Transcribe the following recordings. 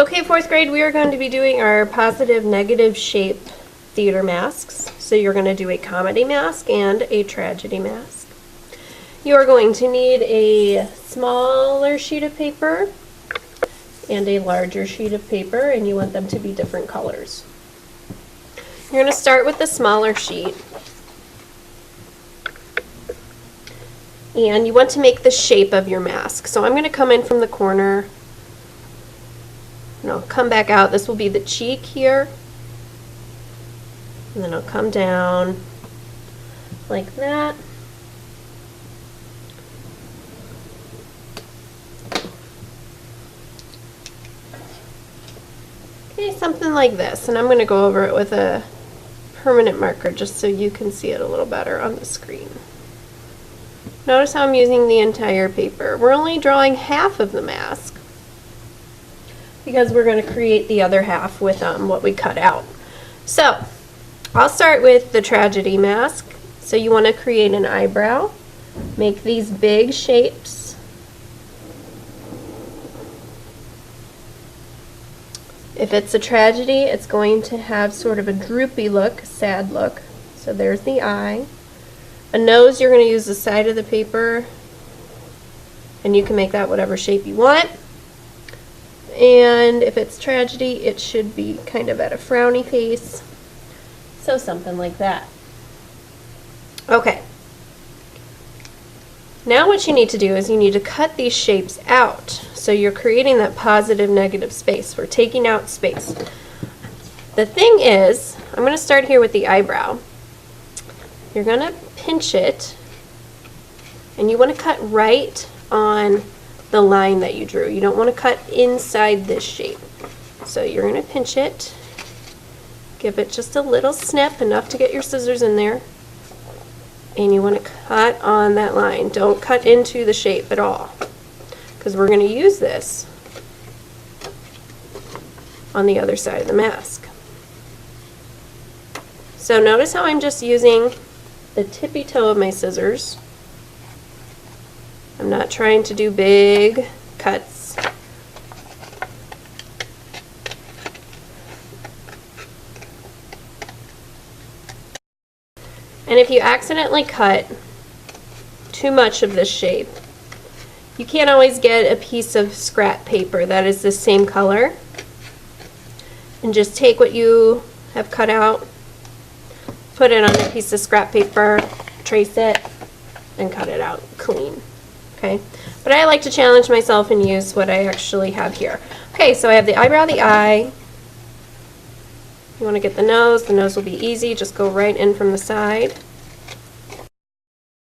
Okay, fourth grade, we are going to be doing our positive negative shape theater masks. So you're going to do a comedy mask and a tragedy mask. You are going to need a smaller sheet of paper and a larger sheet of paper, and you want them to be different colors. You're going to start with the smaller sheet, and you want to make the shape of your mask. So I'm going to come in from the corner, and I'll come back out. This will be the cheek here, and then I'll come down like that. Okay, something like this, and I'm going to go over it with a permanent marker just so you can see it a little better on the screen. Notice how I'm using the entire paper. We're only drawing half of the mask because we're going to create the other half with what we cut out. So I'll start with the tragedy mask. So you want to create an eyebrow, make these big shapes. If it's a tragedy, it's going to have sort of a droopy look, sad look. So there's the eye. A nose, you're going to use the side of the paper, and you can make that whatever shape you want. And if it's tragedy, it should be kind of at a frowny face. So something like that. Okay. Now what you need to do is you need to cut these shapes out. So you're creating that positive negative space. We're taking out space. The thing is, I'm going to start here with the eyebrow. You're going to pinch it, and you want to cut right on the line that you drew. You don't want to cut inside this shape. So you're going to pinch it, give it just a little snip, enough to get your scissors in there, and you want to cut on that line. Don't cut into the shape at all, because we're going to use this on the other side of the mask. So notice how I'm just using the tippy toe of my scissors. I'm not trying to do big cuts. And if you accidentally cut too much of this shape, you can't always get a piece of scrap paper that is the same color. And just take what you have cut out, put it on a piece of scrap paper, trace it, and cut it out clean. Okay, but I like to challenge myself and use what I actually have here. Okay, so I have the eyebrow, the eye. You want to get the nose. The nose will be easy. Just go right in from the side.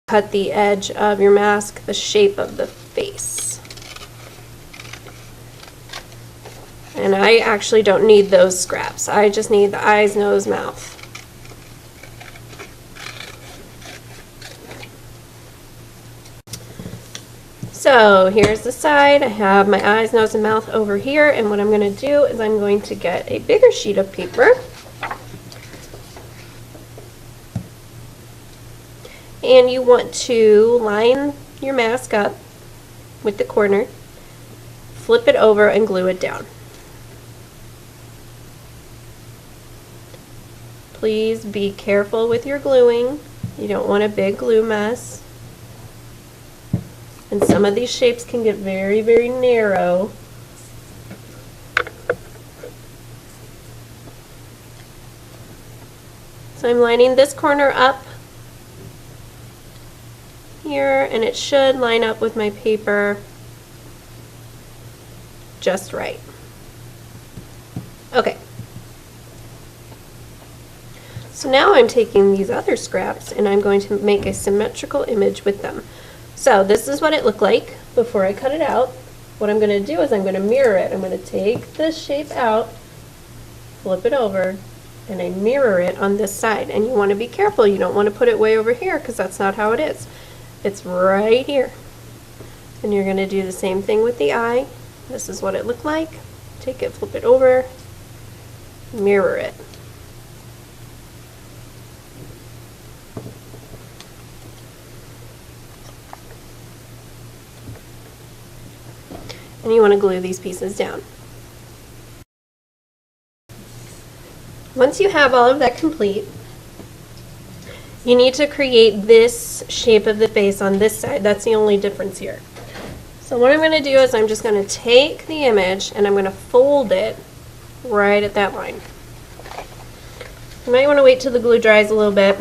Cut the edge of your mask, the shape of the face. And I actually don't need those scraps. I just need the eyes, nose, mouth. So here's the side. I have my eyes, nose, and mouth over here, and what I'm going to do is I'm going to get a bigger sheet of paper, and you want to line your mask up with the corner, flip it over, and glue it down. Please be careful with your gluing. You don't want a big glue mess. And some of these shapes can get very, very narrow. So I'm lining this corner up here, and it should line up with my paper just right. Okay. So now I'm taking these other scraps and I'm going to make a symmetrical image with them. So this is what it looked like before I cut it out. What I'm going to do is I'm going to mirror it. I'm going to take this shape out, flip it over, and I mirror it on this side. And you want to be careful. You don't want to put it way over here because that's not how it is. It's right here. And you're going to do the same thing with the eye. This is what it looked like. Take it, flip it over, mirror it. And you want to glue these pieces down. Once you have all of that complete, you need to create this shape of the face on this side. That's the only difference here. So what I'm going to do is I'm just going to take the image and I'm going to fold it right at that line. You might want to wait till the glue dries a little bit,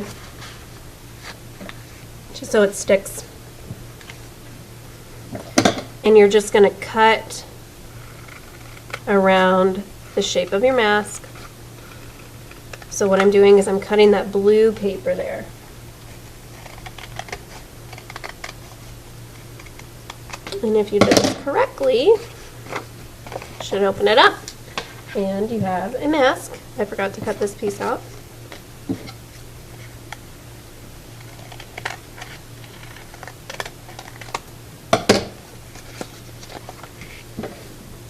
just so it sticks. And you're just going to cut around the shape of your mask. So what I'm doing is I'm cutting that blue paper there. And if you did this correctly, you should open it up. And you have a mask. I forgot to cut this piece out.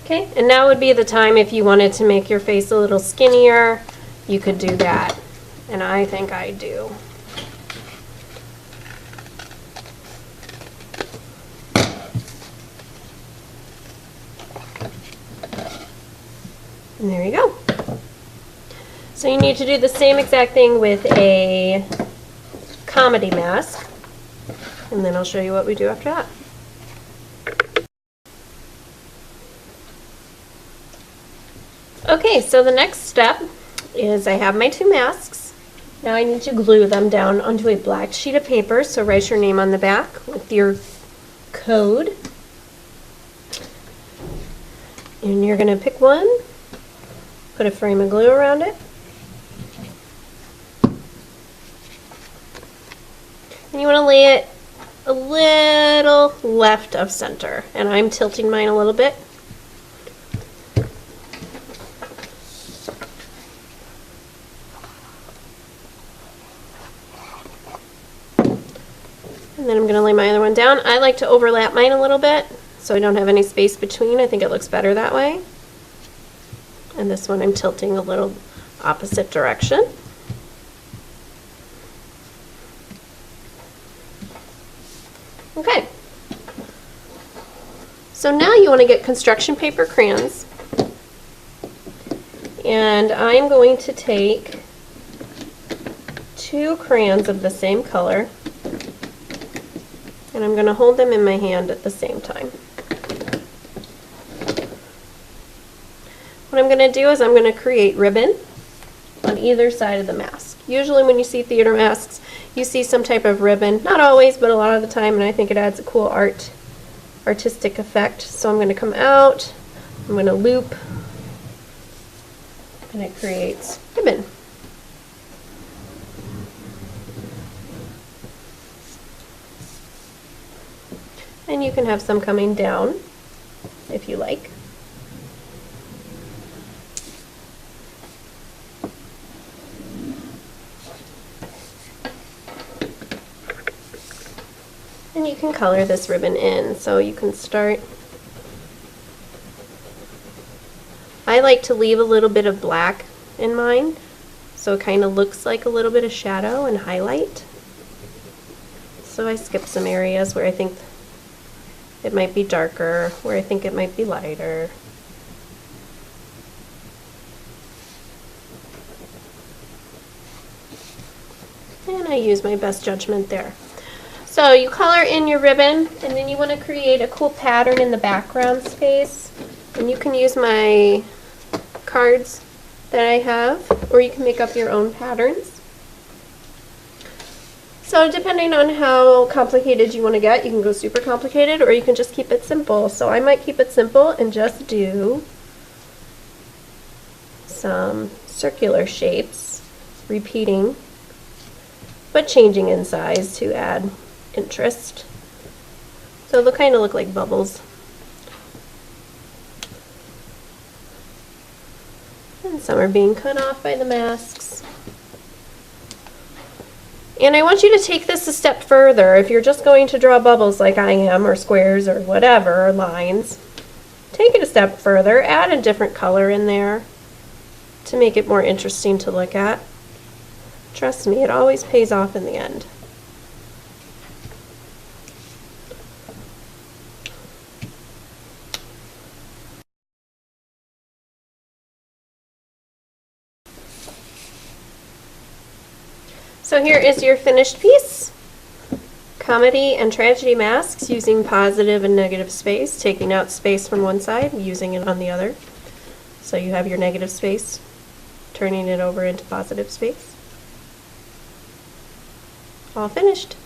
Okay, and now would be the time if you wanted to make your face a little skinnier, you could do that. And I think I do. And there you go. So you need to do the same exact thing with a comedy mask. And then I'll show you what we do after that. Okay, so the next step is I have my two masks. Now I need to glue them down onto a black sheet of paper. So write your name on the back with your code. And you're going to pick one, put a frame of glue around it. And you want to lay it a little left of center. And I'm tilting mine a little bit. And then I'm going to lay my other one down. I like to overlap mine a little bit so I don't have any space between. I think it looks better that way. And this one I'm tilting a little opposite direction. Okay. So now you want to get construction paper crayons. And I'm going to take 2 crayons of the same color. And I'm going to hold them in my hand at the same time. What I'm going to do is I'm going to create ribbon on either side of the mask. Usually when you see theater masks, you see some type of ribbon. Not always, but a lot of the time, and I think it adds a cool artistic effect. So I'm going to come out, I'm going to loop, and it creates ribbon. And you can have some coming down if you like. And you can color this ribbon in, so you can start. I like to leave a little bit of black in mine, so it kind of looks like a little bit of shadow and highlight. So I skip some areas where I think it might be darker, where I think it might be lighter. And I use my best judgment there. So you color in your ribbon, and then you want to create a cool pattern in the background space. And you can use my cards that I have, or you can make up your own patterns. So depending on how complicated you want to get, you can go super complicated or you can just keep it simple. So I might keep it simple and just do some circular shapes, repeating, but changing in size to add interest. So they'll kind of look like bubbles. And some are being cut off by the masks. And I want you to take this a step further. If you're just going to draw bubbles like I am, or squares, or whatever, or lines, take it a step further. Add a different color in there to make it more interesting to look at. Trust me, it always pays off in the end. So here is your finished piece. Comedy and tragedy masks using positive and negative space, taking out space from one side, using it on the other. So you have your negative space, turning it over into positive space. All finished.